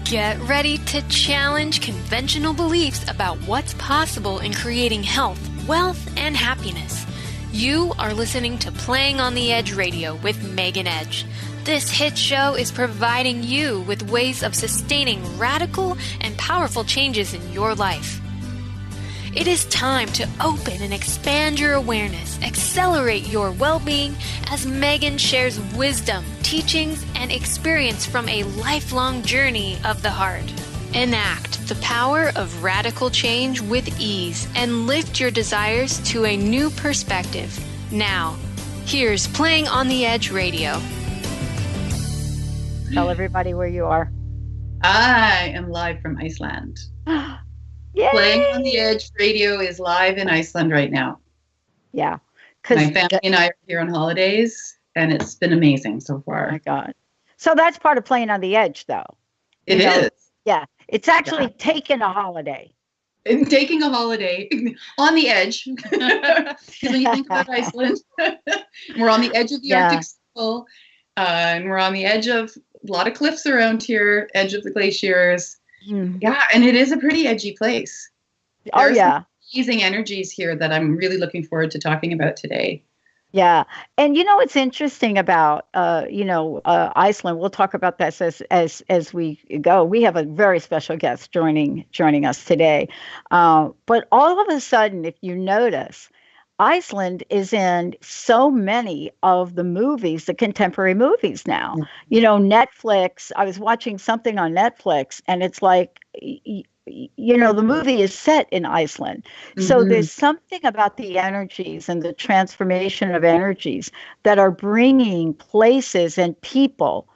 Get ready to challenge conventional beliefs about what's possible in creating health, wealth, and happiness. You are listening to Playing on the Edge Radio with Megan Edge. This hit show is providing you with ways of sustaining radical and powerful changes in your life. It is time to open and expand your awareness, accelerate your well-being as Megan shares wisdom, teachings, and experience from a lifelong journey of the heart. Enact the power of radical change with ease and lift your desires to a new perspective. Now, here's Playing on the Edge Radio. Tell everybody where you are. I am live from Iceland. Yay! Playing on the Edge Radio is live in Iceland right now. Yeah. My family and I are here on holidays, and it's been amazing so far. Oh my God. So that's part of Playing on the Edge, though. It is. Yeah. It's actually taking a holiday. And taking a holiday on the edge. Because when you think about Iceland, we're on the edge of the Arctic Circle, and we're on the edge of a lot of cliffs around here, edge of the glaciers. Yeah, and it is a pretty edgy place. There's some amazing energies here that I'm really looking forward to talking about today. Yeah, and what's interesting about Iceland. We'll talk about this as we go. We have a very special guest joining us today. But all of a sudden, if you notice, Iceland is in so many of the movies, the contemporary movies now. Netflix, I was watching something on Netflix, and it's like, the movie is set in Iceland. Mm-hmm. So there's something about the energies and the transformation of energies that are bringing places and people,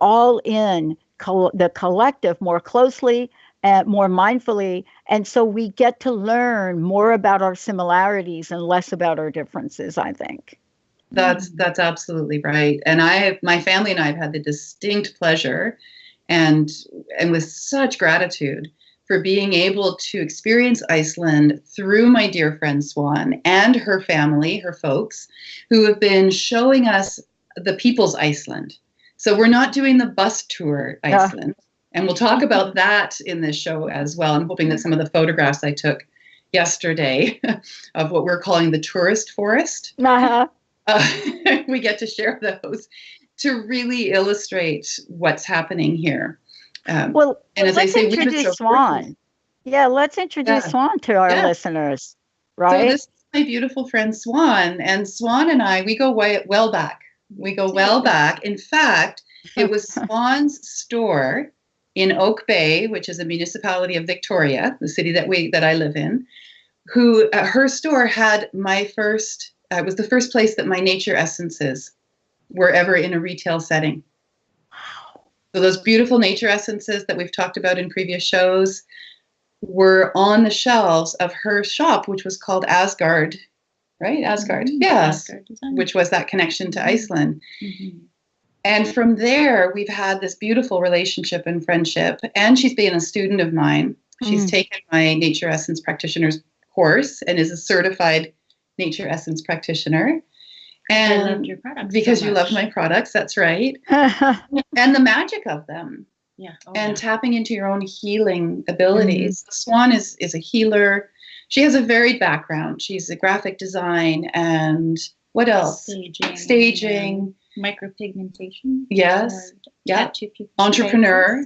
all in the collective more closely and more mindfully. And so we get to learn more about our similarities and less about our differences, I think. That's absolutely right. And my family and I have had the distinct pleasure and with such gratitude for being able to experience Iceland through my dear friend Swan and her family, her folks, who have been showing us the people's Iceland. So we're not doing the bus tour Iceland. And we'll talk about that in this show as well. I'm hoping that some of the photographs I took yesterday of what we're calling the tourist forest, we get to share those to really illustrate what's happening here. And as I say, introduce Swan. Let's introduce Swan to our listeners, right? So this is my beautiful friend Swan, and Swan and I, we go well back. We go well back. In fact, it was Swan's store in Oak Bay, which is a municipality of Victoria, the city that I live in, who her store had was the first place that my nature essences were ever in a retail setting. Wow. So those beautiful nature essences that we've talked about in previous shows were on the shelves of her shop, which was called Asgard, right? Asgard, yes, Asgard which was that connection to Iceland. Mm-hmm. And from there, we've had this beautiful relationship and friendship. And she's been a student of mine. She's taken my Nature Essence Practitioner's course and is a certified Nature Essence Practitioner. And I loved your products because you love my products, that's right. And the magic of them. Yeah. Tapping into your own healing abilities. Mm-hmm. Swan is a healer. She has a varied background. She's a graphic design and what else? Staging. Micropigmentation. Yes. Yeah. Entrepreneur.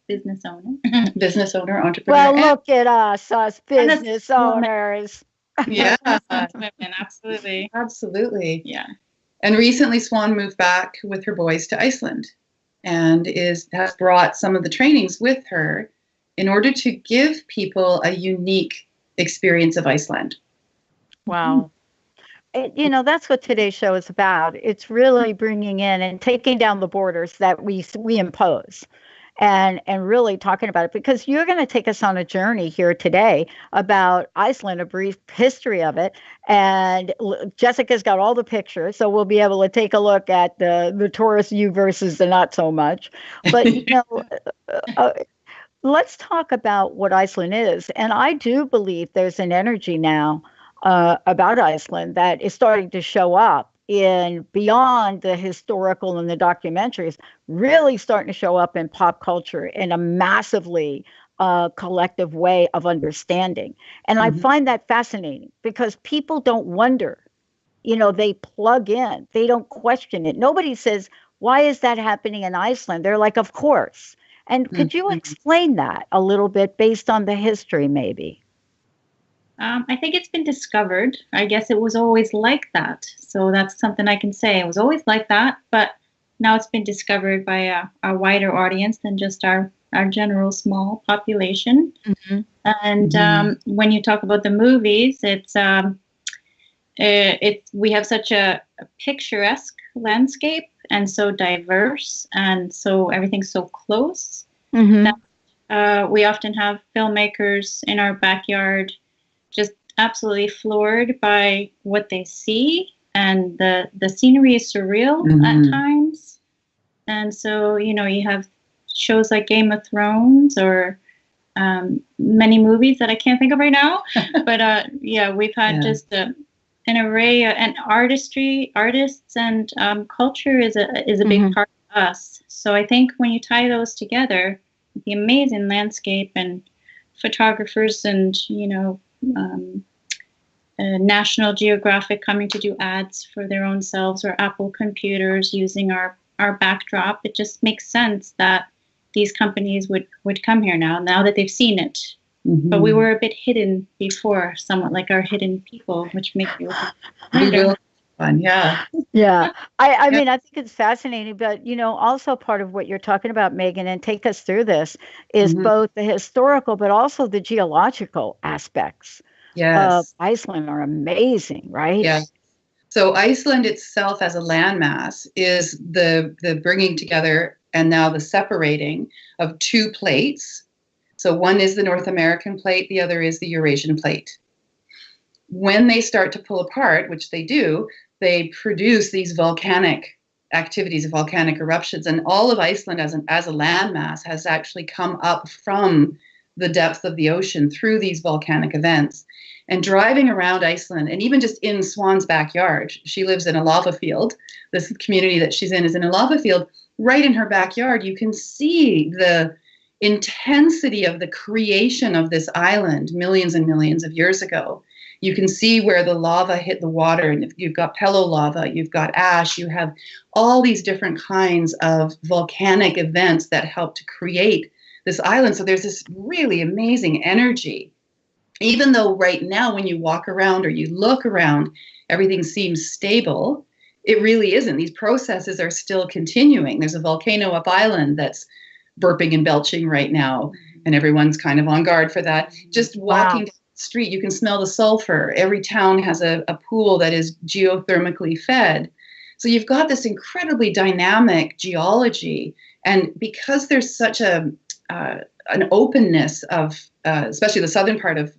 Business owner. Business owner, entrepreneur. Well, look at us business owners. Yeah. Absolutely. Absolutely. Yeah. And recently Swan moved back with her boys to Iceland and has brought some of the trainings with her in order to give people a unique experience of Iceland. Wow. That's what today's show is about. It's really bringing in and taking down the borders that we impose and really talking about it, because you're going to take us on a journey here today about Iceland, a brief history of it. And Jessica's got all the pictures, so we'll be able to take a look at the tourist view versus the not so much. But, let's talk about what Iceland is. And I do believe there's an energy now about Iceland that is starting to show up in beyond the historical and the documentaries, really starting to show up in pop culture in a massively collective way of understanding. And I find that fascinating because people don't wonder, they plug in, they don't question it. Nobody says, why is that happening in Iceland? They're like, of course. And could you explain that a little bit based on the history, maybe? I think it's been discovered. I guess it was always like that. So that's something I can say. It was always like that, but now it's been discovered by a wider audience than just our general small population. And when you talk about the movies, we have such a picturesque landscape and so diverse, and so everything's so close. That, we often have filmmakers in our backyard just absolutely floored by what they see, and the scenery is surreal at times. And so, you have shows like Game of Thrones or many movies that I can't think of right now. But we've had just an array and artists and culture is a big part of us. So I think when you tie those together, the amazing landscape and photographers and National Geographic coming to do ads for their own selves, or Apple computers using our backdrop, it just makes sense that these companies would come here now that they've seen it. But we were a bit hidden before, somewhat like our hidden people, which makes you fun. Yeah. I mean, I think it's fascinating, but also part of what you're talking about, Megan, and take us through this, is both the historical but also the geological aspects of Iceland are amazing, right? Yeah. So Iceland itself as a landmass is the bringing together and now the separating of two plates. So one is the North American plate, the other is the Eurasian plate. When they start to pull apart, which they do, they produce these volcanic activities, volcanic eruptions, and all of Iceland as a landmass has actually come up from the depth of the ocean through these volcanic events. And driving around Iceland, and even just in Swan's backyard, she lives in a lava field. This community that she's in is in a lava field. Right in her backyard, you can see the intensity of the creation of this island millions and millions of years ago. You can see where the lava hit the water, and you've got pello lava, you've got ash, you have all these different kinds of volcanic events that help to create this island. So there's this really amazing energy. Even though right now when you walk around or you look around, everything seems stable, it really isn't. These processes are still continuing. There's a volcano up island that's burping and belching right now, and everyone's kind of on guard for that. Just walking down the street, you can smell the sulfur. Every town has a pool that is geothermically fed. So you've got this incredibly dynamic geology, and because there's such an openness of, especially the southern part of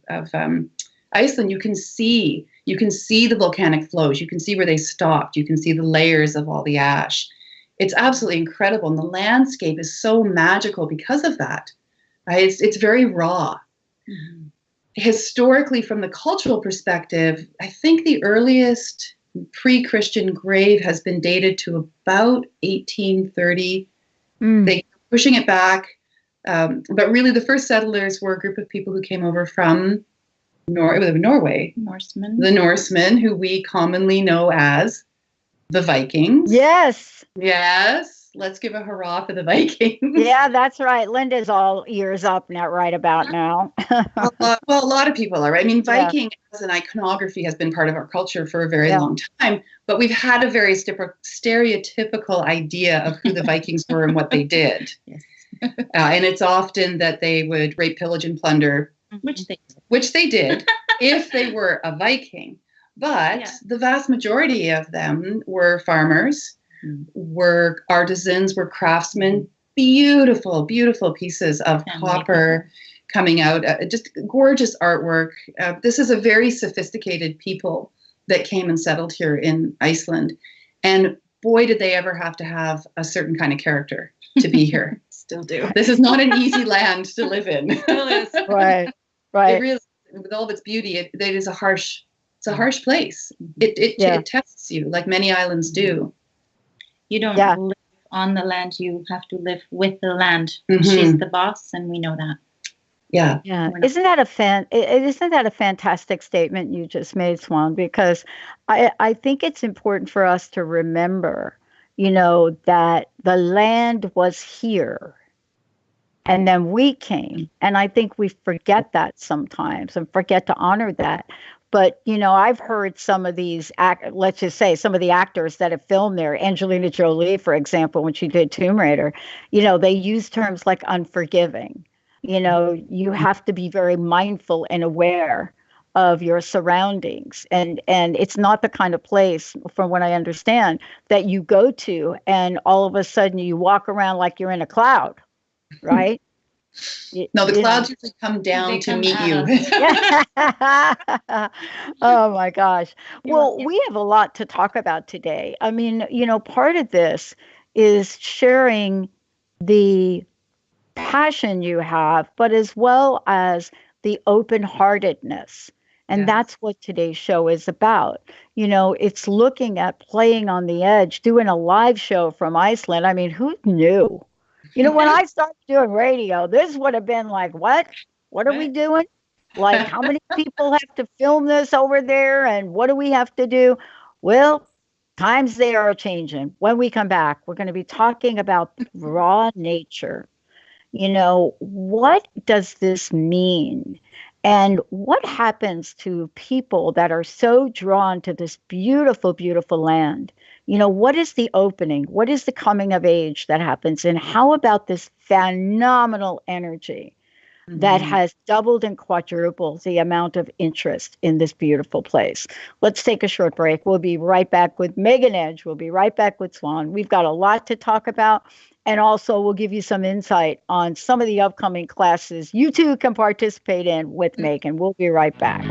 Iceland, you can see the volcanic flows. You can see where they stopped. You can see the layers of all the ash. It's absolutely incredible, and the landscape is so magical because of that. Right? It's very raw. Historically, from the cultural perspective, I think the earliest pre-Christian grave has been dated to about 1830. They're pushing it back. But really, the first settlers were a group of people who came over from Norway. Norsemen. The Norsemen, who we commonly know as the Vikings. Yes. Let's give a hurrah for the Vikings. Yeah, that's right. Linda's all ears up now, right about now. Well, a lot of people are. Right? I mean, Viking as an iconography has been part of our culture for a very long time, but we've had a very stereotypical idea of who the Vikings were and what they did. Yes. And it's often that they would rape, pillage, and plunder, which they did if they were a Viking. But the vast majority of them were farmers, were artisans, were craftsmen. Beautiful, beautiful pieces of copper coming out. Just gorgeous artwork. This is a very sophisticated people that came and settled here in Iceland. And boy, did they ever have to have a certain kind of character to be here. Still do. This is not an easy land to live in. Still is. Right. It really, with all of its beauty, it is a harsh It's a harsh place. It tests you, like many islands do. You don't live on the land. You have to live with the land. She's the boss, and we know that. Yeah. Yeah. Isn't that a fantastic statement you just made, Swan? Because I think it's important for us to remember, that the land was here and then we came. And I think we forget that sometimes and forget to honor that. But, I've heard some of these, let's just say some of the actors that have filmed there, Angelina Jolie, for example, when she did Tomb Raider, they use terms like unforgiving. You have to be very mindful and aware of your surroundings. And it's not the kind of place, from what I understand, that you go to and all of a sudden you walk around like you're in a cloud, right? No, the clouds usually come down to meet you. Oh my gosh. Well, we have a lot to talk about today. I mean, part of this is sharing the passion you have, but as well as the open-heartedness. And that's what today's show is about. It's looking at playing on the edge, doing a live show from Iceland. I mean, who knew? When I started doing radio, this would have been like, what? What are we doing? Like, how many people have to film this over there? And what do we have to do? Well, times they are changing. When we come back, we're going to be talking about raw nature. What does this mean? And what happens to people that are so drawn to this beautiful, beautiful land? What is the opening? What is the coming of age that happens? And how about this phenomenal energy that has doubled and quadrupled the amount of interest in this beautiful place? Let's take a short break. We'll be right back with Megan Edge. We'll be right back with Swan. We've got a lot to talk about. And also, we'll give you some insight on some of the upcoming classes you too can participate in with Megan. We'll be right back.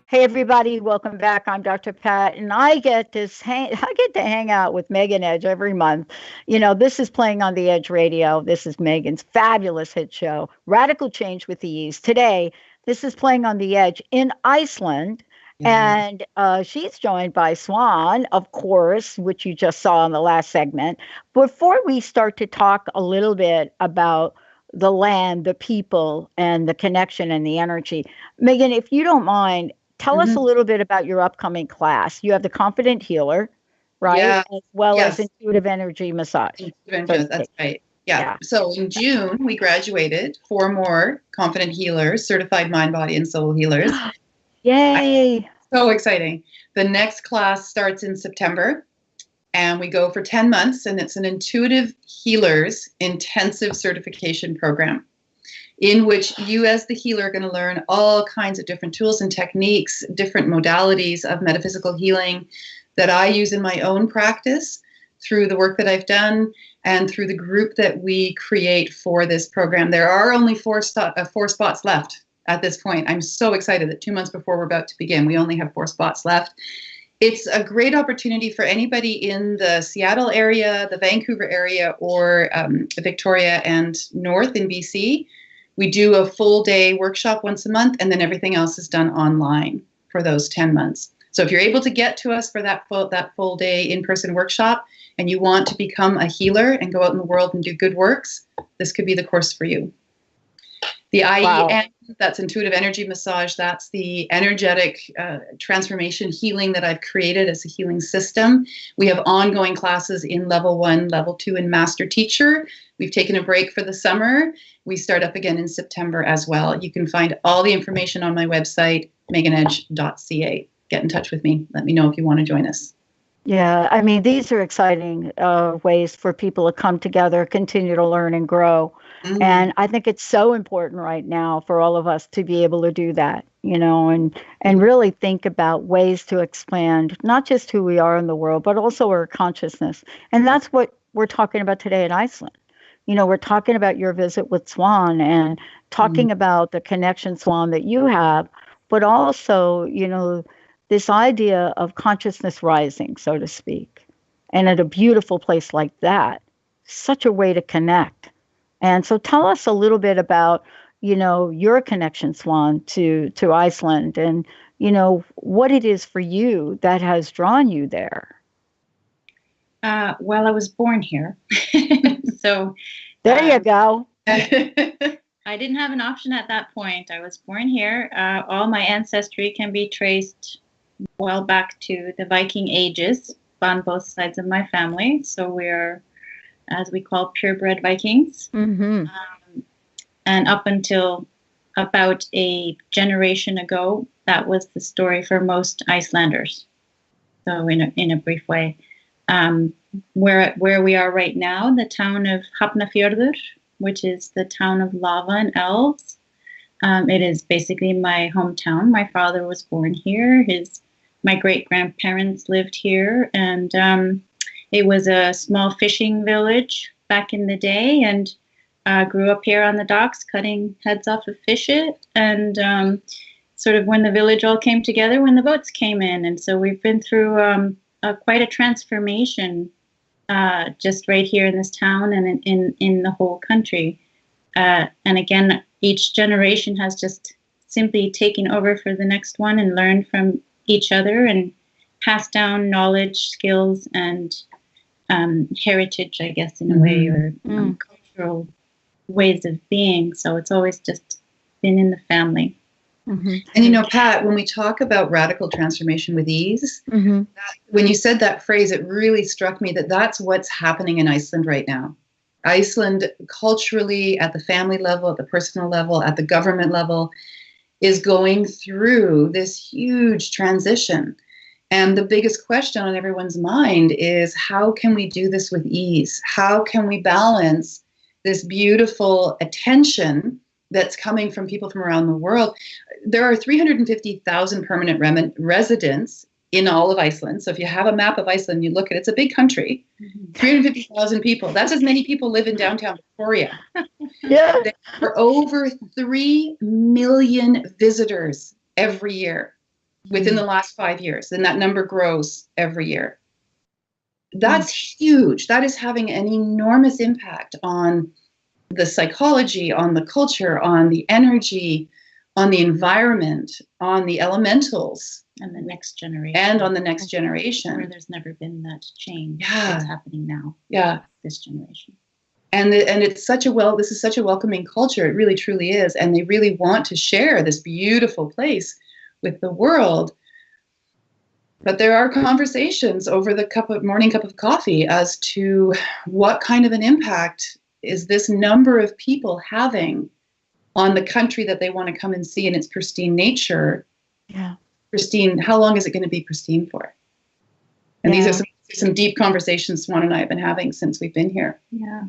Hey everybody, welcome back. I'm Dr. Pat, and I get to hang out with Megan Edge every month. This is Playing on the Edge Radio. This is Megan's fabulous hit show, Radical Change with Ease. Today, this is Playing on the Edge in Iceland, and she's joined by Swan, of course, which you just saw in the last segment. Before we start to talk a little bit about the land, the people, and the connection and the energy, Megan, if you don't mind, tell us a little bit about your upcoming class. You have the Confident Healer, right? Yeah. As well as Intuitive Energy Massage. That's right. Yeah. So in June, we graduated 4 more Confident Healers, certified mind, body, and soul healers. Yay. So exciting. The next class starts in September, and we go for 10 months, and it's an Intuitive Healers intensive certification program, in which you as the healer are going to learn all kinds of different tools and techniques, different modalities of metaphysical healing that I use in my own practice through the work that I've done and through the group that we create for this program. There are only 4 spots left at this point. I'm so excited that 2 months before we're about to begin, we only have 4 spots left. It's a great opportunity for anybody in the Seattle area, the Vancouver area, or Victoria and North in BC. We do a full day workshop once a month, and then everything else is done online for those 10 months. So if you're able to get to us for that full day in-person workshop and you want to become a healer and go out in the world and do good works, this could be the course for you. The IEM, that's Intuitive Energy Massage, that's the energetic transformation healing that I've created as a healing system. We have ongoing classes in level 1, level 2, and master teacher. We've taken a break for the summer. We start up again in September as well. You can find all the information on my website, meganedge.ca. Get in touch with me. Let me know if you want to join us. Yeah, I mean, these are exciting ways for people to come together, continue to learn and grow. Mm-hmm. And I think it's so important right now for all of us to be able to do that, and really think about ways to expand not just who we are in the world, but also our consciousness. And that's what we're talking about today in Iceland. We're talking about your visit with Swan and talking about the connection, Swan, that you have, but also, this idea of consciousness rising, so to speak, and at a beautiful place like that, such a way to connect. And so tell us a little bit about, your connection, Swan, to Iceland, and, what it is for you that has drawn you there. Well, I was born here. So there you go. I didn't have an option at that point. I was born here. All my ancestry can be traced well back to the Viking ages on both sides of my family. So we're, as we call, purebred Vikings. Mm-hmm. And up until about a generation ago, that was the story for most Icelanders. So in a brief way, where we are right now, the town of Hafnarfjörður, which is the town of lava and elves. It is basically my hometown. My father was born here. My great-grandparents lived here, and it was a small fishing village back in the day, and grew up here on the docks, cutting heads off of fish. And sort of when the village all came together, when the boats came in. And so we've been through quite a transformation just right here in this town and in the whole country. And again, each generation has just simply taken over for the next one and learned from each other and passed down knowledge, skills, and heritage, I guess, in a way, or cultural ways of being. So it's always just been in the family. Mm-hmm. And Pat, when we talk about radical transformation with ease, when you said that phrase, it really struck me that that's what's happening in Iceland right now. Iceland, culturally, at the family level, at the personal level, at the government level, is going through this huge transition. And the biggest question on everyone's mind is, how can we do this with ease? How can we balance this beautiful attention that's coming from people from around the world? There are 350,000 permanent residents in all of Iceland. So if you have a map of Iceland, you look at it, it's a big country, 350,000 people. That's as many people live in downtown Victoria. Yeah. There are over 3 million visitors every year within the last 5 years. And that number grows every year. That's huge. That is having an enormous impact on the psychology, on the culture, on the energy, on the environment, on the elementals. And the next generation. And on the next generation. Where there's never been that change. Yeah. That's happening now. Yeah. This generation. And it's this is such a welcoming culture. It really, truly is. And they really want to share this beautiful place with the world. But there are conversations over the morning cup of coffee as to what kind of an impact is this number of people having on the country that they want to come and see in its pristine nature. Yeah. Pristine, how long is it going to be pristine for? And these are some deep conversations Swan and I have been having since we've been here. Yeah.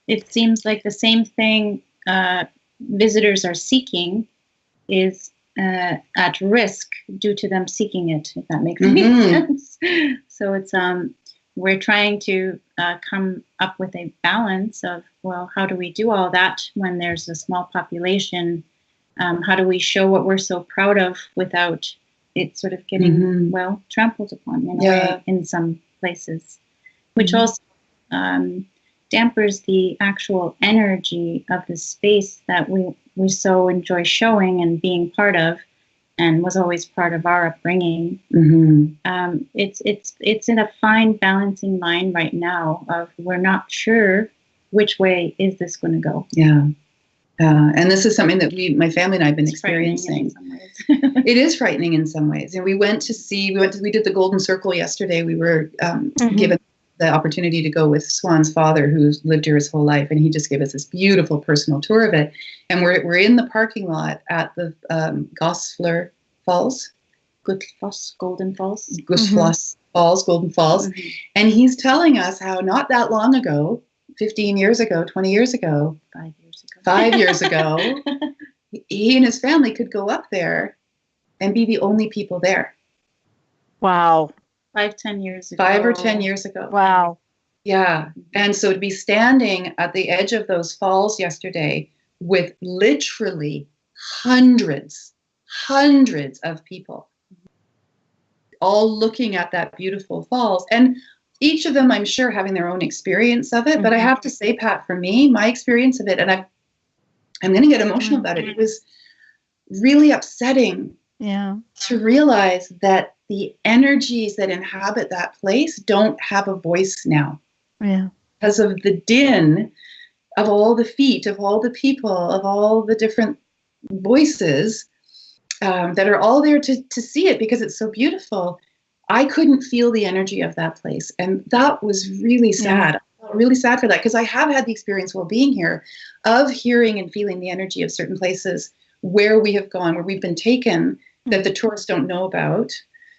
It seems like the same thing visitors are seeking is at risk due to them seeking it, if that makes any sense. So it's we're trying to come up with a balance of, well, how do we do all that when there's a small population? How do we show what we're so proud of without it sort of getting, trampled upon in a way in some places, which also dampers the actual energy of the space that we so enjoy showing and being part of, and was always part of our upbringing. It's in a fine balancing line right now of we're not sure which way is this going to go. Yeah. And this is something that my family and I have been experiencing. It is frightening in some ways. And we did the Golden Circle yesterday. We were given the opportunity to go with Swan's father, who's lived here his whole life. And he just gave us this beautiful personal tour of it. And we're in the parking lot at the Gosflur Falls. Gullfoss, Golden Falls. Gullfoss Falls, Golden Falls. And he's telling us how not that long ago, 15 years ago, 20 years ago, 5 years ago, he and his family could go up there and be the only people there. Wow. 5-10 years ago. 5 or 10 years ago. Wow. Yeah. And so to be standing at the edge of those falls yesterday with literally hundreds of people. all looking at that beautiful falls. And each of them, I'm sure, having their own experience of it. But I have to say, Pat, for me, my experience of it, and I'm going to get emotional about it. It was really upsetting to realize that the energies that inhabit that place don't have a voice now. Yeah. Because of the din of all the feet, of all the people, of all the different voices that are all there to see it because it's so beautiful. I couldn't feel the energy of that place. And that was really sad. I felt really sad for that because I have had the experience while being here of hearing and feeling the energy of certain places where we have gone, where we've been taken, that the tourists don't know about.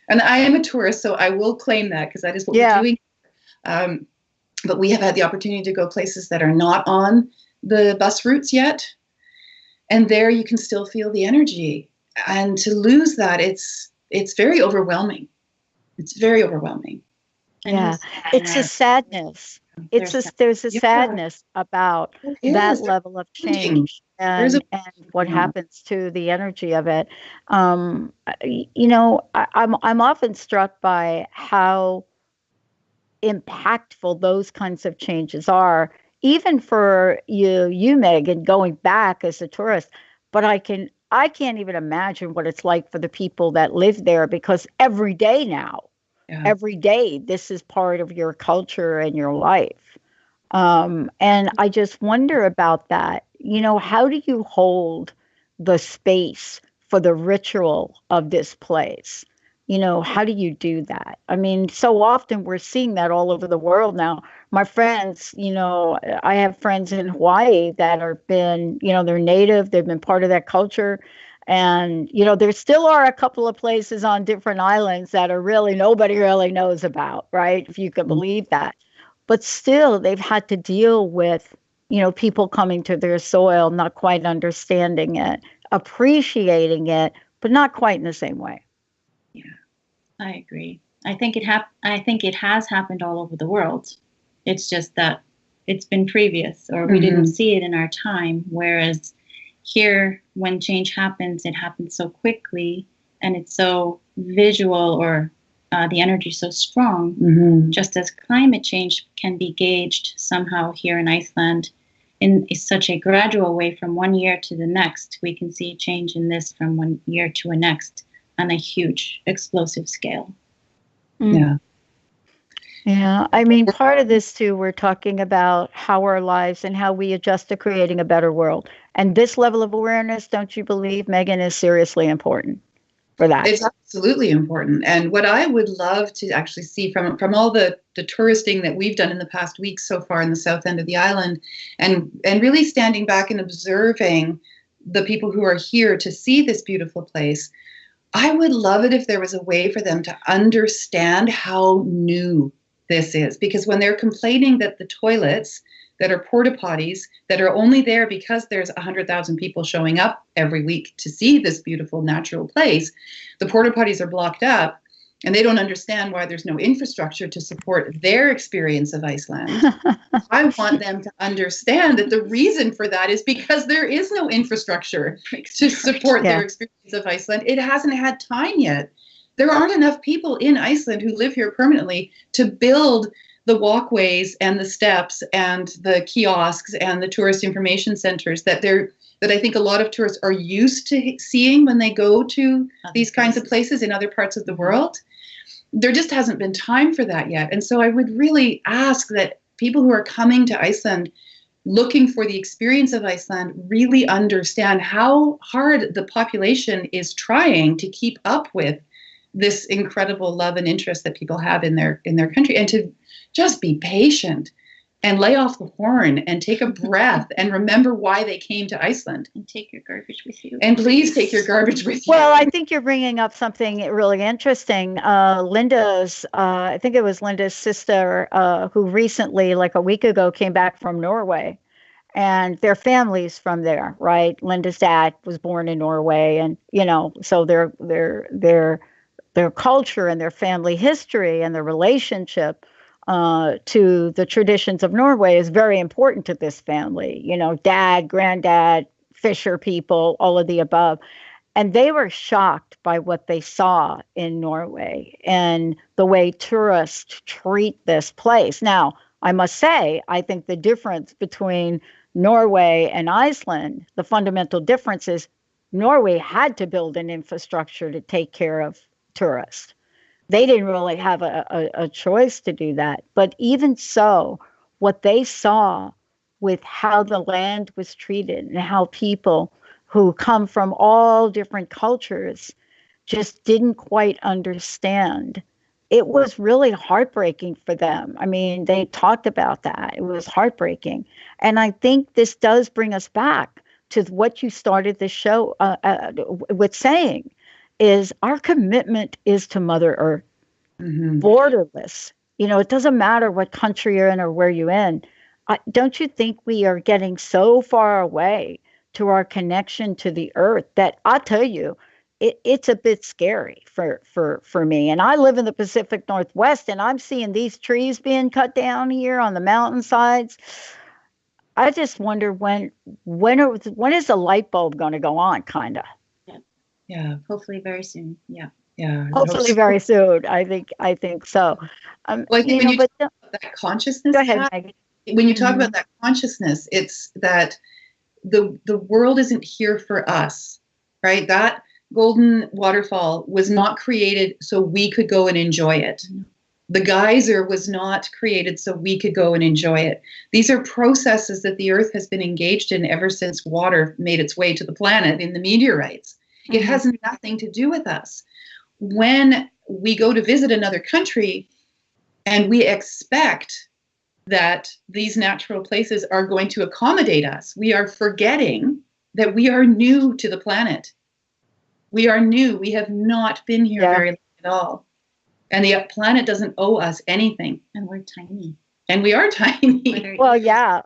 And I am a tourist, so I will claim that because that is what we're doing. But we have had the opportunity to go places that are not on the bus routes yet. And there you can still feel the energy. And to lose that, it's very overwhelming. It's very overwhelming. Yeah, it's a sadness. There's a sadness about that level of change and what happens to the energy of it. I'm often struck by how impactful those kinds of changes are, even for you, Megan, going back as a tourist. But I can't even imagine what it's like for the people that live there, because every day now, every day, this is part of your culture and your life. And I just wonder about that. How do you hold the space for the ritual of this place? How do you do that? I mean, so often we're seeing that all over the world now. My friends, I have friends in Hawaii that are been, they're native, they've been part of that culture. And, there still are a couple of places on different islands that are really, nobody really knows about, right? If you can believe that. But still, they've had to deal with, people coming to their soil, not quite understanding it, appreciating it, but not quite in the same way. Yeah, I agree. I think it has happened all over the world. It's just that it's been previous, or we didn't see it in our time. Whereas here, when change happens, it happens so quickly, and it's so visual, or the energy is so strong. Just as climate change can be gauged somehow here in Iceland in such a gradual way from one year to the next, we can see change in this from one year to the next on a huge explosive scale. Yeah. Yeah. I mean, part of this too, we're talking about how our lives and how we adjust to creating a better world. And this level of awareness, don't you believe, Megan, is seriously important for that? It's absolutely important. And what I would love to actually see from all the touristing that we've done in the past week so far in the south end of the island, and really standing back and observing the people who are here to see this beautiful place, I would love it if there was a way for them to understand how new this is. Because when they're complaining that the toilets that are porta potties that are only there because there's 100,000 people showing up every week to see this beautiful natural place, the porta potties are blocked up, and they don't understand why there's no infrastructure to support their experience of Iceland. I want them to understand that the reason for that is because there is no infrastructure to support their experience of Iceland. It hasn't had time yet. There aren't enough people in Iceland who live here permanently to build the walkways and the steps and the kiosks and the tourist information centers that I think a lot of tourists are used to seeing when they go to these kinds of places in other parts of the world. There just hasn't been time for that yet. And so I would really ask that people who are coming to Iceland looking for the experience of Iceland really understand how hard the population is trying to keep up with this incredible love and interest that people have in their country, and to just be patient and lay off the horn and take a breath and remember why they came to Iceland. And take your garbage with you. And please take your garbage with you. Well, I think you're bringing up something really interesting. I think it was Linda's sister who recently, like a week ago, came back from Norway. And their family's from there, right? Linda's dad was born in Norway, and so their culture and their family history and their relationship to the traditions of Norway is very important to this family. Dad, granddad, fisher people, all of the above. And they were shocked by what they saw in Norway and the way tourists treat this place. Now, I must say, I think the difference between Norway and Iceland, the fundamental difference is Norway had to build an infrastructure to take care of tourists. They didn't really have a choice to do that. But even so, what they saw with how the land was treated and how people who come from all different cultures just didn't quite understand. It was really heartbreaking for them. I mean, they talked about that. It was heartbreaking. And I think this does bring us back to what you started the show with saying, is our commitment is to Mother Earth, borderless. It doesn't matter what country you're in or where you're in. Don't you think we are getting so far away to our connection to the earth that I'll tell you, it's a bit scary for me. And I live in the Pacific Northwest, and I'm seeing these trees being cut down here on the mountainsides. I just wonder when is the light bulb going to go on, kind of. Yeah. Hopefully very soon. Yeah. Yeah. Hopefully very soon. I think so. Well, I think when you talk about that consciousness, go ahead, Maggie. When you talk about that consciousness, it's that the world isn't here for us, right? That golden waterfall was not created so we could go and enjoy it. The geyser was not created so we could go and enjoy it. These are processes that the earth has been engaged in ever since water made its way to the planet in the meteorites. It has nothing to do with us. When we go to visit another country and we expect that these natural places are going to accommodate us, we are forgetting that we are new to the planet. We are new. We have not been here very long at all. And the planet doesn't owe us anything. And we're tiny. And we are tiny. Well, yeah.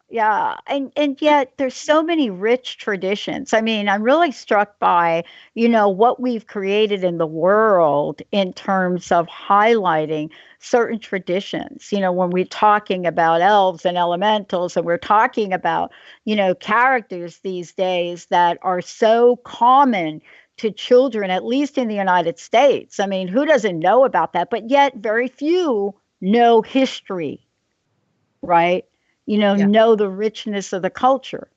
And yet there's so many rich traditions. I mean, I'm really struck by, what we've created in the world in terms of highlighting certain traditions. When we're talking about elves and elementals, and we're talking about, characters these days that are so common to children, at least in the United States. I mean, who doesn't know about that? But yet very few know history. Right? Know the richness of the culture.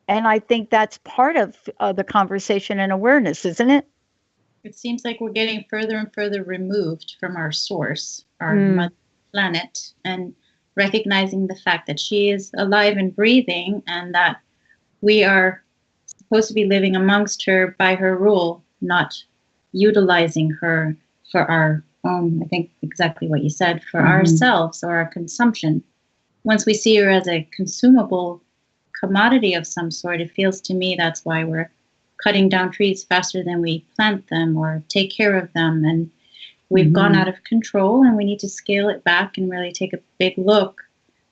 And I think that's part of the conversation and awareness, isn't it? It seems like we're getting further and further removed from our source, our mother planet, and recognizing the fact that she is alive and breathing, and that we are supposed to be living amongst her by her rule, not utilizing her for our own, I think exactly what you said, for ourselves or our consumption. Once we see her as a consumable commodity of some sort, it feels to me that's why we're cutting down trees faster than we plant them or take care of them. And we've gone out of control, and we need to scale it back and really take a big look.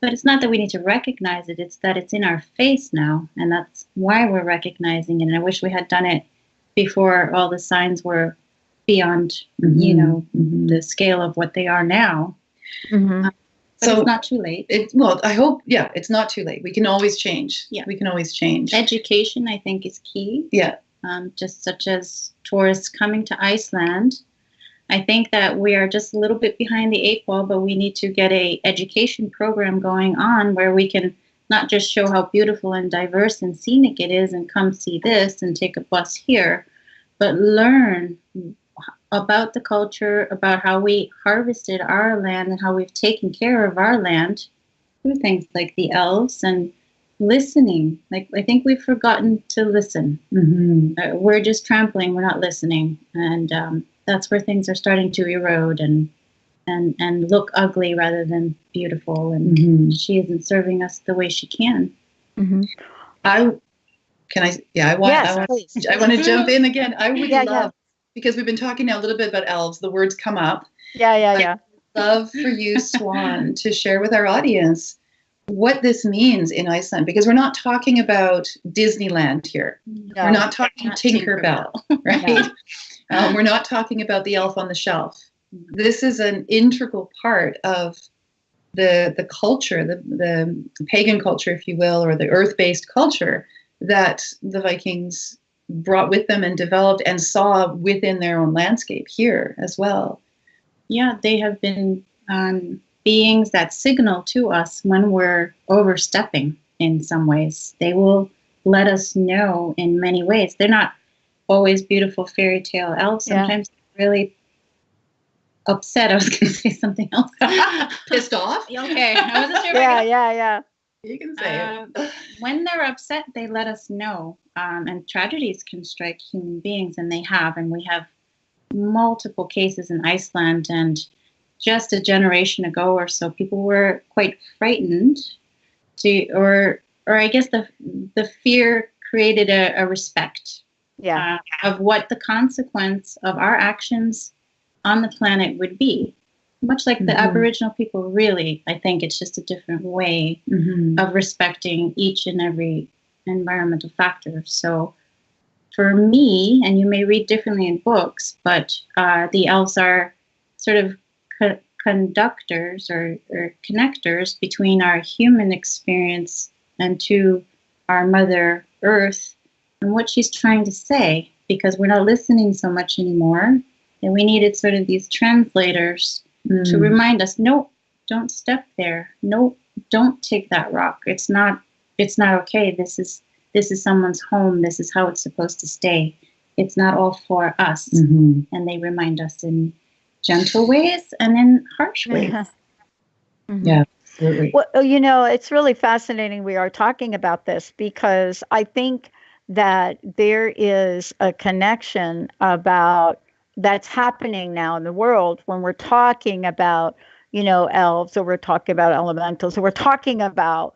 But it's not that we need to recognize it, it's that it's in our face now. And that's why we're recognizing it. And I wish we had done it before all the signs were beyond, the scale of what they are now. So it's not too late. I hope, it's not too late. We can always change. Yeah. We can always change. Education, I think, is key. Yeah. Just such as tourists coming to Iceland. I think that we are just a little bit behind the 8 ball, but we need to get a education program going on where we can not just show how beautiful and diverse and scenic it is and come see this and take a bus here, but learn about the culture, about how we harvested our land and how we've taken care of our land through things like the elves and listening. Like, I think we've forgotten to listen. We're just trampling, we're not listening. And that's where things are starting to erode and look ugly rather than beautiful. And she isn't serving us the way she can. I want to jump in again. I would love, because we've been talking now a little bit about elves, the words come up. Yeah. I'd love for you, Swan, to share with our audience what this means in Iceland, because we're not talking about Disneyland here. No, we're not talking Tinkerbell, right? We're not talking about the elf on the shelf. This is an integral part of the culture, the pagan culture, if you will, or the earth-based culture that the Vikings brought with them and developed and saw within their own landscape here as well. Yeah, they have been beings that signal to us when we're overstepping in some ways. They will let us know in many ways. They're not always beautiful fairy tale elves. Sometimes they're really upset. I was going to say something else. Pissed off? Okay, I wasn't sure. Yeah. You can say it. When they're upset, they let us know. And tragedies can strike human beings, and they have. And we have multiple cases in Iceland, and just a generation ago or so, people were quite frightened or I guess the fear created a respect of what the consequence of our actions on the planet would be. Much like the Aboriginal people, really, I think it's just a different way of respecting each and every environmental factor. So for me, and you may read differently in books, but the elves are sort of conductors or connectors between our human experience and to our Mother Earth and what she's trying to say, because we're not listening so much anymore. And we needed sort of these translators to remind us, no, don't step there. No, don't take that rock. It's not okay. This is someone's home. This is how it's supposed to stay. It's not all for us. And they remind us in gentle ways and in harsh ways. Yeah, absolutely. Well, it's really fascinating we are talking about this, because I think that there is a connection about that's happening now in the world when we're talking about, elves, or we're talking about elementals, or we're talking about,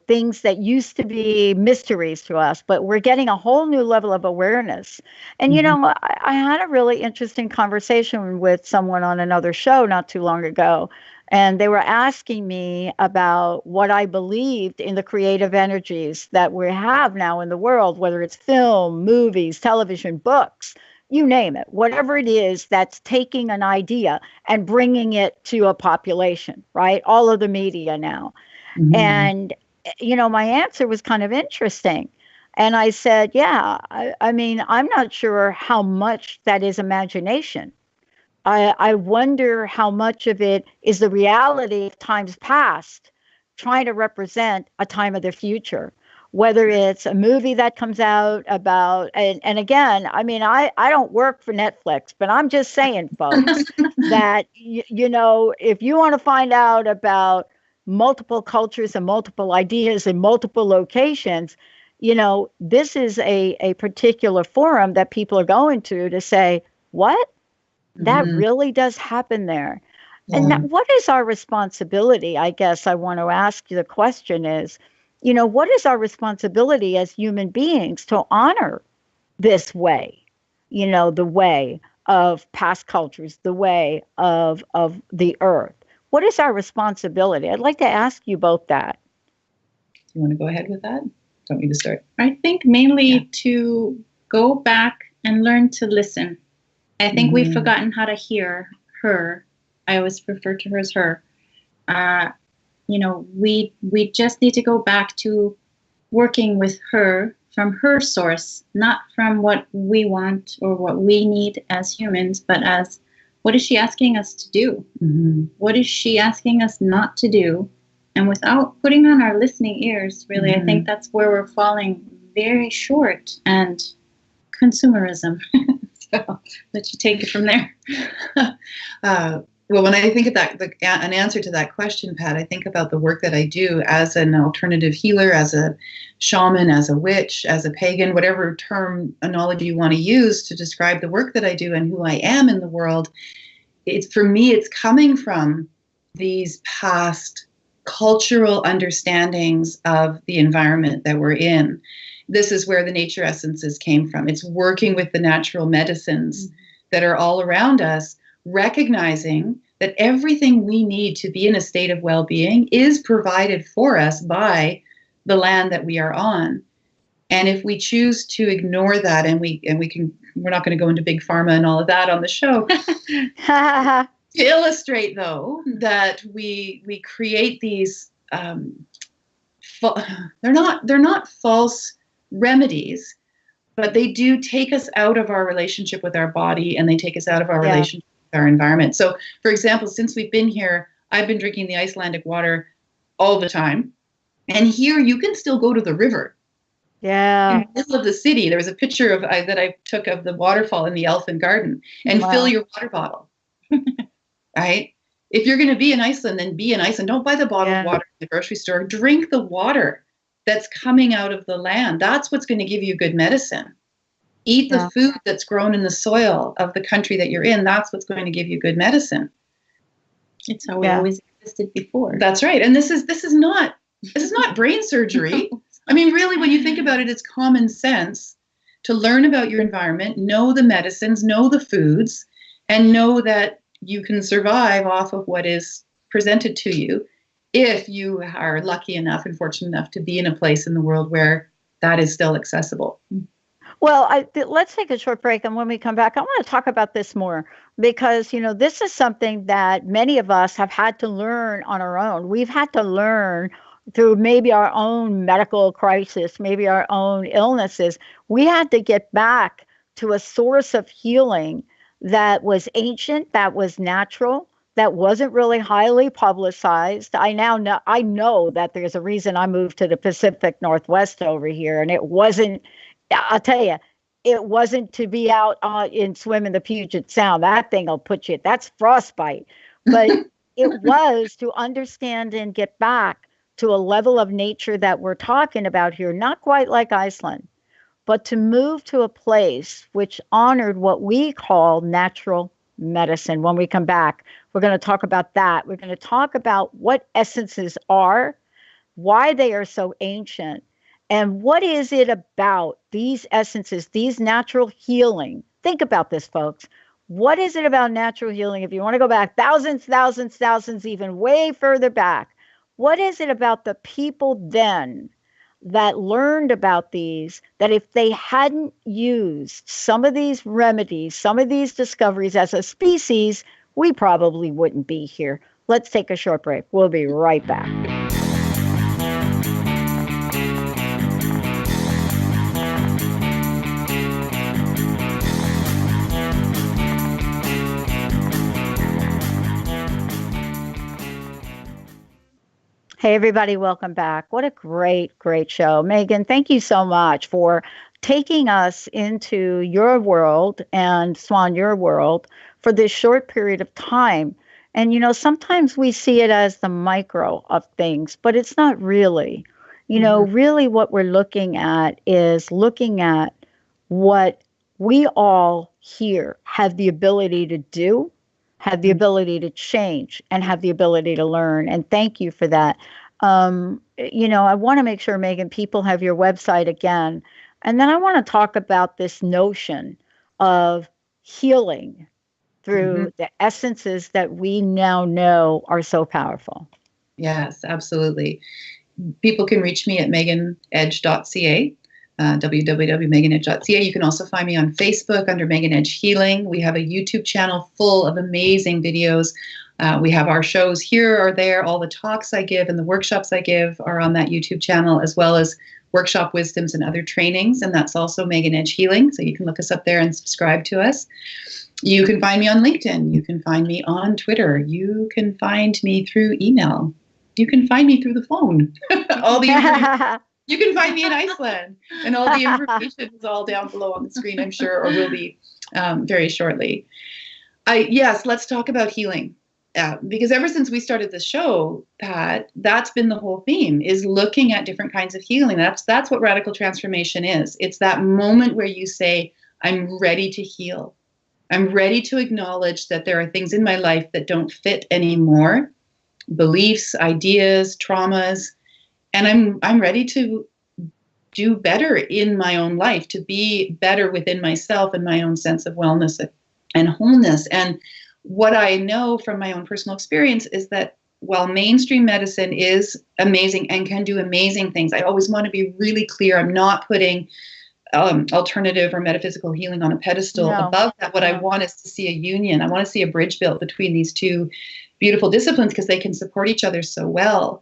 things that used to be mysteries to us, but we're getting a whole new level of awareness. And, I had a really interesting conversation with someone on another show not too long ago, and they were asking me about what I believed in the creative energies that we have now in the world, whether it's film, movies, television, books, you name it, whatever it is that's taking an idea and bringing it to a population, right? All of the media now. And, my answer was kind of interesting. And I said, I mean, I'm not sure how much that is imagination. I wonder how much of it is the reality of times past trying to represent a time of the future, whether it's a movie that comes out about, and again, I mean, I don't work for Netflix, but I'm just saying, folks, that, if you want to find out about multiple cultures and multiple ideas in multiple locations, this is a particular forum that people are going to say, what? That really does happen there. And what is our responsibility? I guess I want to ask you the question is, what is our responsibility as human beings to honor this way, the way of past cultures, the way of the earth? What is our responsibility? I'd like to ask you both that. Do you want to go ahead with that? Don't me to start. I think mainly to go back and learn to listen. I think we've forgotten how to hear her. I always refer to her as her. We just need to go back to working with her from her source, not from what we want or what we need as humans, but as what is she asking us to do? What is she asking us not to do? And without putting on our listening ears, really, I think that's where we're falling very short. And consumerism. So let you take it from there. Well, when I think of that, an answer to that question, Pat, I think about the work that I do as an alternative healer, as a shaman, as a witch, as a pagan, whatever terminology you want to use to describe the work that I do and who I am in the world. For me, it's coming from these past cultural understandings of the environment that we're in. This is where the nature essences came from. It's working with the natural medicines that are all around us, recognizing that everything we need to be in a state of well-being is provided for us by the land that we are on. And if we choose to ignore that, we're not going to go into big pharma and all of that on the show. To illustrate, though, that we create these they're not false remedies, but they do take us out of our relationship with our body, and they take us out of our relationship with our environment. So, for example, since we've been here, I've been drinking the Icelandic water all the time. And here you can still go to the river. Yeah. In the middle of the city, there was a picture that I took of the waterfall in the Elfin Garden, and fill your water bottle. Right? If you're going to be in Iceland, then be in Iceland. Don't buy the bottled water in the grocery store. Drink the water that's coming out of the land. That's what's going to give you good medicine. Eat the food that's grown in the soil of the country that you're in. That's what's going to give you good medicine. It's how we always existed before. That's right. And this is not brain surgery. I mean, really, when you think about it, it's common sense to learn about your environment, know the medicines, know the foods, and know that you can survive off of what is presented to you if you are lucky enough and fortunate enough to be in a place in the world where that is still accessible. Well, let's take a short break, and when we come back, I want to talk about this more because, this is something that many of us have had to learn on our own. We've had to learn through maybe our own medical crisis, maybe our own illnesses. We had to get back to a source of healing that was ancient, that was natural, that wasn't really highly publicized. I know that there's a reason I moved to the Pacific Northwest over here, and it wasn't, I'll tell you, it wasn't to be out and swim in the Puget Sound. That thing will put you, that's frostbite. But it was to understand and get back to a level of nature that we're talking about here, not quite like Iceland, but to move to a place which honored what we call natural medicine. When we come back, we're going to talk about that. We're going to talk about what essences are, why they are so ancient, and what is it about these essences, these natural healing? Think about this, folks. What is it about natural healing? If you want to go back thousands, even way further back, what is it about the people then that learned about these, that if they hadn't used some of these remedies, some of these discoveries as a species, we probably wouldn't be here. Let's take a short break. We'll be right back. Hey, everybody, welcome back. What a great, great show. Megan, thank you so much for taking us into your world and Swan, your world for this short period of time. And, sometimes we see it as the micro of things, but it's not really. Really what we're looking at is looking at what we all here have the ability to do, have the ability to change, and have the ability to learn. And thank you for that. I want to make sure, Megan, people have your website again. And then I want to talk about this notion of healing through the essences that we now know are so powerful. Yes, absolutely. People can reach me at meganedge.ca. www.meganedge.ca. You can also find me on Facebook under Megan Edge Healing. We have a YouTube channel full of amazing videos. We have our shows here or there. All the talks I give and the workshops I give are on that YouTube channel, as well as workshop wisdoms and other trainings. And that's also Megan Edge Healing. So you can look us up there and subscribe to us. You can find me on LinkedIn. You can find me on Twitter. You can find me through email. You can find me through the phone. All the You can find me in Iceland, and all the information is all down below on the screen, I'm sure, or will be very shortly. Yes, let's talk about healing. Because ever since we started the show, Pat, that's been the whole theme, is looking at different kinds of healing. That's what radical transformation is. It's that moment where you say, I'm ready to heal. I'm ready to acknowledge that there are things in my life that don't fit anymore, beliefs, ideas, traumas, and I'm ready to do better in my own life, to be better within myself and my own sense of wellness and wholeness. And what I know from my own personal experience is that while mainstream medicine is amazing and can do amazing things, I always want to be really clear. I'm not putting alternative or metaphysical healing on a pedestal. No. Above that, what I want is to see a union. I want to see a bridge built between these two beautiful disciplines because they can support each other so well.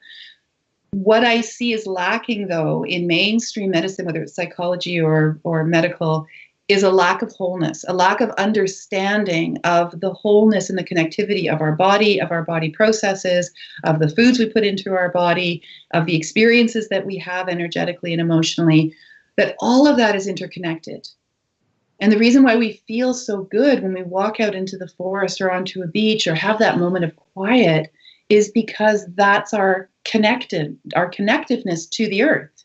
What I see is lacking, though, in mainstream medicine, whether it's psychology or medical, is a lack of wholeness, a lack of understanding of the wholeness and the connectivity of our body processes, of the foods we put into our body, of the experiences that we have energetically and emotionally, that all of that is interconnected. And the reason why we feel so good when we walk out into the forest or onto a beach or have that moment of quiet is because that's our connectiveness to the earth.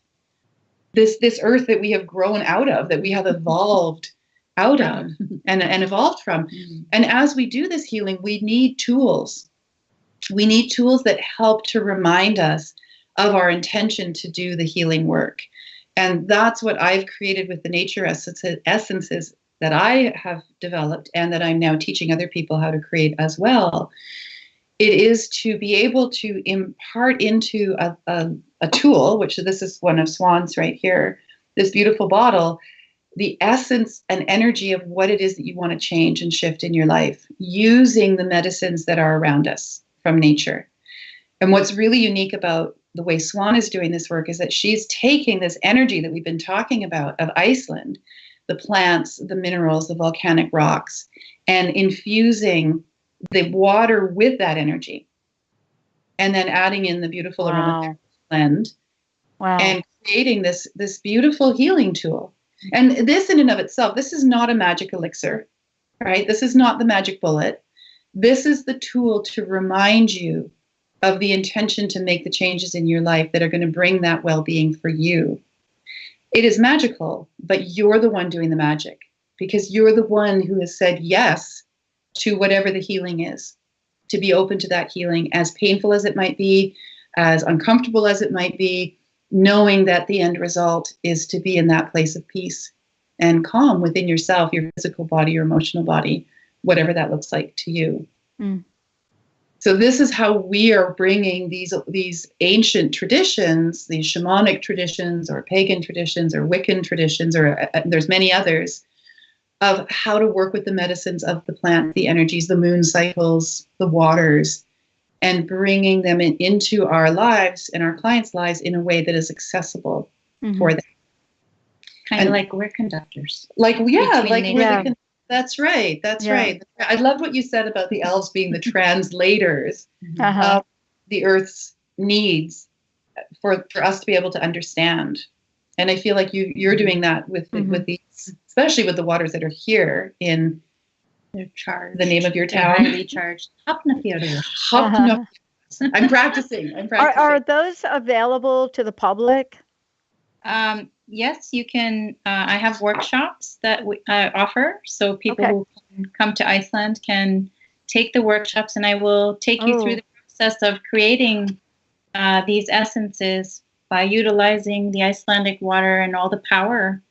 This earth that we have grown out of, that we have evolved out of and evolved from. And as we do this healing, we need tools. We need tools that help to remind us of our intention to do the healing work. And that's what I've created with the nature essences that I have developed and that I'm now teaching other people how to create as well. It is to be able to impart into a tool, which this is one of Swan's right here, this beautiful bottle, the essence and energy of what it is that you want to change and shift in your life using the medicines that are around us from nature. And what's really unique about the way Swan is doing this work is that she's taking this energy that we've been talking about of Iceland, the plants, the minerals, the volcanic rocks, and infusing the water with that energy, and then adding in the beautiful aromatherapy blend, and creating this beautiful healing tool. And this in and of itself, this is not a magic elixir, right? This is not the magic bullet. This is the tool to remind you of the intention to make the changes in your life that are going to bring that well-being for you. It is magical, but you're the one doing the magic because you're the one who has said yes to whatever the healing is, to be open to that healing, as painful as it might be, as uncomfortable as it might be, knowing that the end result is to be in that place of peace and calm within yourself, your physical body, your emotional body, whatever that looks like to you. So this is how we are bringing these ancient traditions, these shamanic traditions or pagan traditions or Wiccan traditions, or there's many others, of how to work with the medicines of the plant, the energies, the moon cycles, the waters, and bringing them into our lives and our clients' lives in a way that is accessible for them. Kind of like we're conductors. That's right. Right. I loved what you said about the elves being the translators of the earth's needs for us to be able to understand. And I feel like you're doing that with these, especially with the waters that are here in the name of your town. They're highly charged. Hafnafjörður. I'm practicing. Are those available to the public? Yes, you can. I have workshops that we offer, so people who can come to Iceland can take the workshops, and I will take you through the process of creating these essences by utilizing the Icelandic water and all the power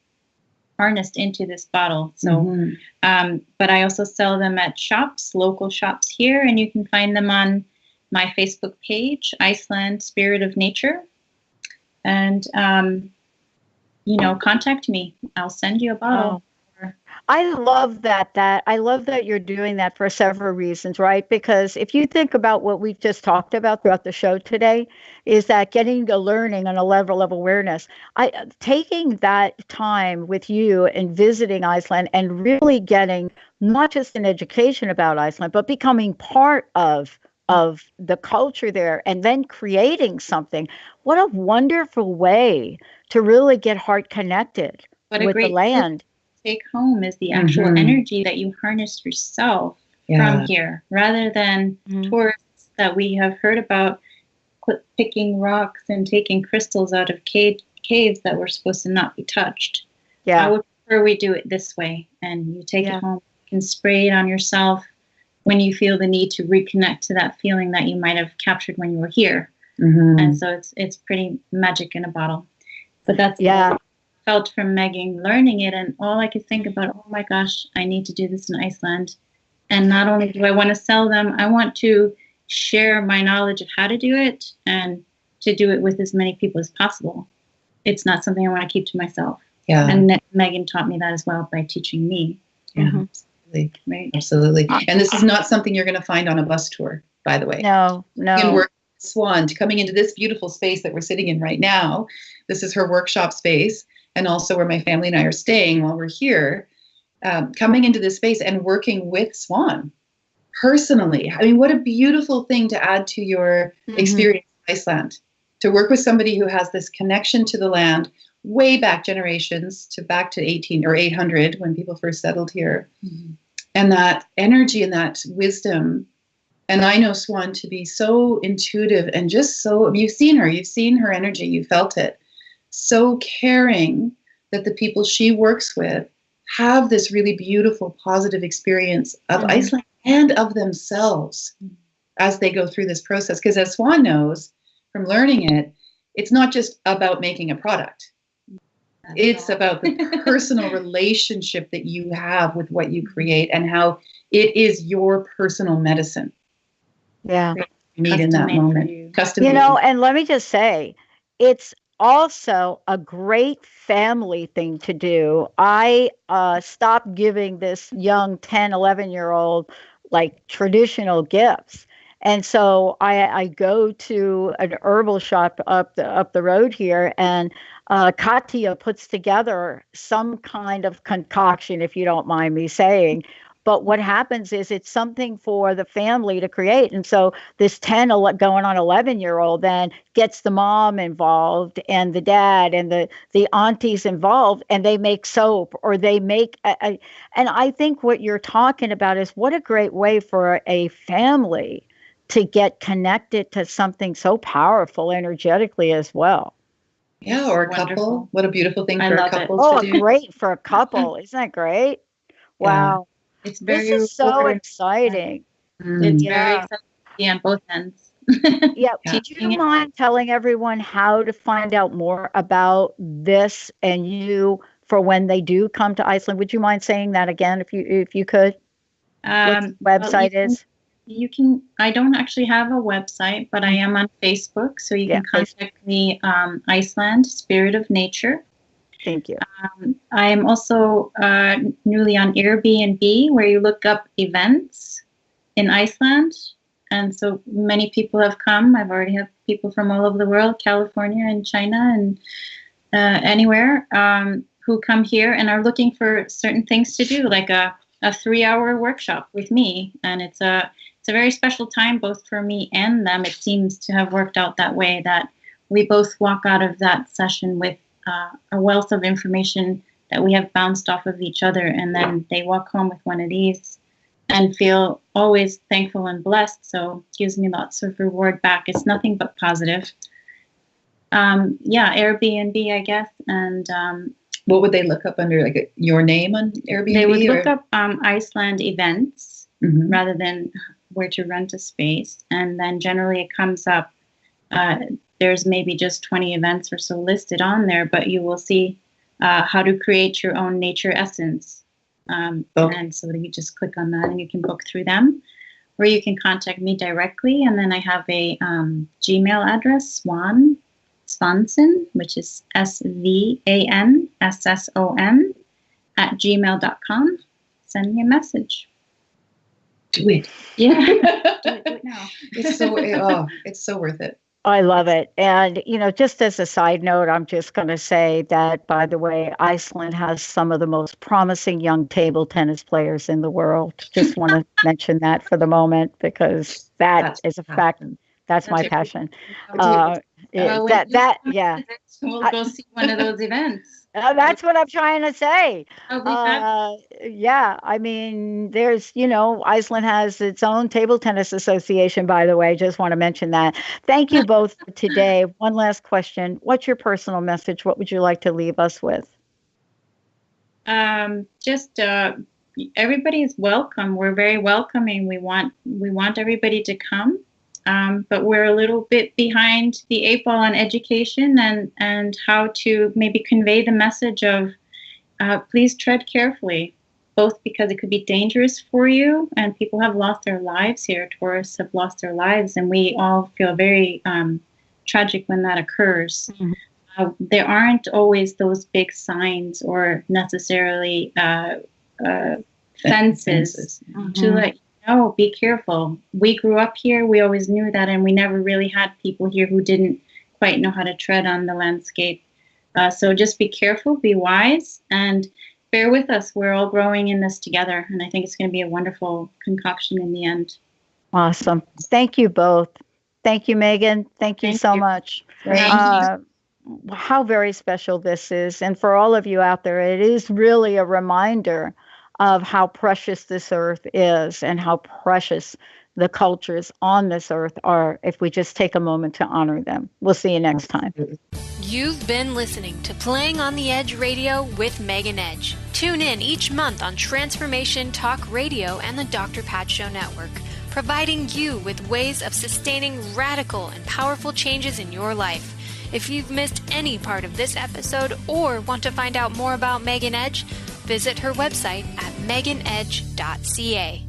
harnessed into this bottle. So, but I also sell them at shops, local shops here, and you can find them on my Facebook page, Iceland Spirit of Nature. And, contact me. I'll send you a bottle. I love that. I love that you're doing that for several reasons, right? Because if you think about what we've just talked about throughout the show today, is that getting the learning on a level of awareness. Taking that time with you and visiting Iceland and really getting not just an education about Iceland, but becoming part of the culture there and then creating something. What a wonderful way to really get heart connected with the land. Take home is the actual energy that you harness yourself from here, rather than tourists that we have heard about picking rocks and taking crystals out of caves that were supposed to not be touched. I would prefer we do it this way, and you take it home, you can spray it on yourself when you feel the need to reconnect to that feeling that you might have captured when you were here. And so it's pretty magic in a bottle. But that's felt from Megan learning it, and all I could think about, oh my gosh, I need to do this in Iceland. And not only do I want to sell them, I want to share my knowledge of how to do it and to do it with as many people as possible. It's not something I want to keep to myself. And Megan taught me that as well by teaching me. Absolutely. Right. Absolutely. And this is not something you're going to find on a bus tour, by the way. No. You can work Swan coming into this beautiful space that we're sitting in right now. This is her workshop space, and also where my family and I are staying while we're here. Coming into this space and working with Swan personally. I mean, what a beautiful thing to add to your experience in Iceland. To work with somebody who has this connection to the land way back generations, back to 18 or 800 when people first settled here. And that energy and that wisdom. And I know Swan to be so intuitive and just so, you've seen her energy, you felt it. So caring that the people she works with have this really beautiful, positive experience of Iceland and of themselves as they go through this process. Because as Swan knows from learning it, it's not just about making a product. It's about the personal relationship that you have with what you create and how it is your personal medicine. Yeah. Meet in that moment. Custom. And let me just say, it's also a great family thing to do. I stopped giving this young 10, 11-year-old like traditional gifts. And so I go to an herbal shop up the road here, and Katya puts together some kind of concoction, if you don't mind me saying. But what happens is it's something for the family to create. And so this 10 going on 11-year-old then gets the mom involved and the dad and the aunties involved, and they make soap or they make and I think what you're talking about is what a great way for a family to get connected to something so powerful energetically as well. Yeah, or a couple. What a beautiful thing for a couple to do. Oh, great for a couple. Isn't that great? Wow. It's very this is so exciting. It's very exciting on both ends. Did you mind telling everyone how to find out more about this and you for when they do come to Iceland? Would you mind saying that again if you could? What the website is? You can. I don't actually have a website, but I am on Facebook, so you can contact me. Iceland Spirit of Nature. Thank you. I am also newly on Airbnb, where you look up events in Iceland. And so many people have come. I've already had people from all over the world, California and China and anywhere, who come here and are looking for certain things to do, like a 3-hour workshop with me. And it's a very special time, both for me and them. It seems to have worked out that way, that we both walk out of that session with a wealth of information that we have bounced off of each other, and then they walk home with one of these and feel always thankful and blessed. So it gives me lots of reward back. It's nothing but positive. Airbnb, I guess. And what would they look up under, like your name on Airbnb? They would look up Iceland events rather than where to rent a space. And then generally it comes up, there's maybe just 20 events or so listed on there, but you will see how to create your own nature essence. And so you just click on that and you can book through them, or you can contact me directly. And then I have a Gmail address, Swan Svansenson, which is SVANSSON @gmail.com. Send me a message. Do it. Yeah. do it now. It's so worth it. I love it. And, just as a side note, I'm just going to say that, by the way, Iceland has some of the most promising young table tennis players in the world. Just want to mention that for the moment, because that's a fact. That's my passion. We'll go see one of those events. That's what I'm trying to say. Yeah, I mean, there's, Iceland has its own table tennis association, by the way. Just want to mention that. Thank you both for today. One last question. What's your personal message? What would you like to leave us with? Everybody is welcome. We're very welcoming. We want everybody to come. But we're a little bit behind the 8 ball on education and how to maybe convey the message of please tread carefully, both because it could be dangerous for you, and people have lost their lives here. Tourists have lost their lives, and we all feel very tragic when that occurs. Mm-hmm. There aren't always those big signs or necessarily fences to let you No, be careful. We grew up here. We always knew that, and we never really had people here who didn't quite know how to tread on the landscape. So just be careful, be wise, and bear with us. We're all growing in this together, and I think it's going to be a wonderful concoction in the end. Awesome. Thank you both. Thank you, Megan. Thank you so much. Thank you. How very special this is. And for all of you out there, it is really a reminder of how precious this earth is and how precious the cultures on this earth are if we just take a moment to honor them. We'll see you next time. You've been listening to Playing on the Edge Radio with Megan Edge. Tune in each month on Transformation Talk Radio and the Dr. Pat Show Network, providing you with ways of sustaining radical and powerful changes in your life. If you've missed any part of this episode or want to find out more about Megan Edge, visit her website at meganedge.ca.